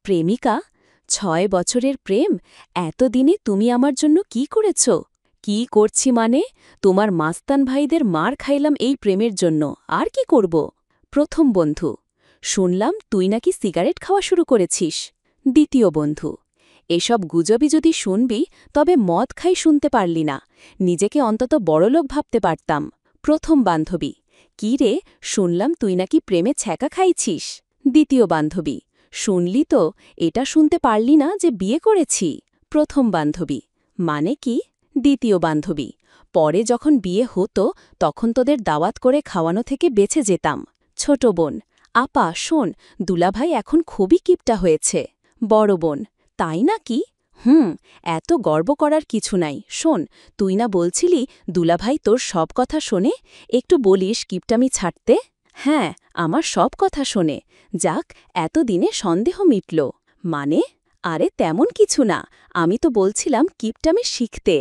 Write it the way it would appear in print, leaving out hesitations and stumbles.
প্রেমিকা ৬ বছরের প্রেম এতদিনে তুমি আমার জন্য কি করেছ কি করছি মানে তোমার মাস্তান ভাইদের মার খাইলাম এই প্রেমের জন্য আর কি করব প্রথম বন্ধু শুনলাম তুই নাকি সিগারেট খাওয়া শুরু করেছিস দ্বিতীয় বন্ধু এসব গুজবই যদি শুনবি তবে মদ খাই শুনতে পারলি না নিজেকে অন্তত বড়লোক ভাবতে পারতাম প্রথম বান্ধবী কি রে শুনলাম তুই নাকি প্রেমে ছ্যাঁকা খাইছিস দ্বিতীয় বান্ধবী শুনলি তো এটা শুনতে পারলি না যে বিয়ে করেছি প্রথম বান্ধবী মানে কি দ্বিতীয় বান্ধবী পরে যখন বিয়ে হতো তখন তোদের দাওয়াত করে খাওয়ানো থেকে বেঁচে যেতাম ছোট বোন আপা শোন দুলাভাই এখন খুবই কিপটা হয়েছে বড় বোন তাই নাকি এত গর্ব করার কিছু নাই শোন তুই না বলছিলি দুলাভাই তোর সব কথা শোনে একটু বলিস কিপটামি ছাড়তে হ্যাঁ আমার সব কথা শোনে যাক এতদিনে সন্দেহ মিটল মানে আরে তেমন কিছু না আমি তো বলছিলাম কিপটামি শিখতে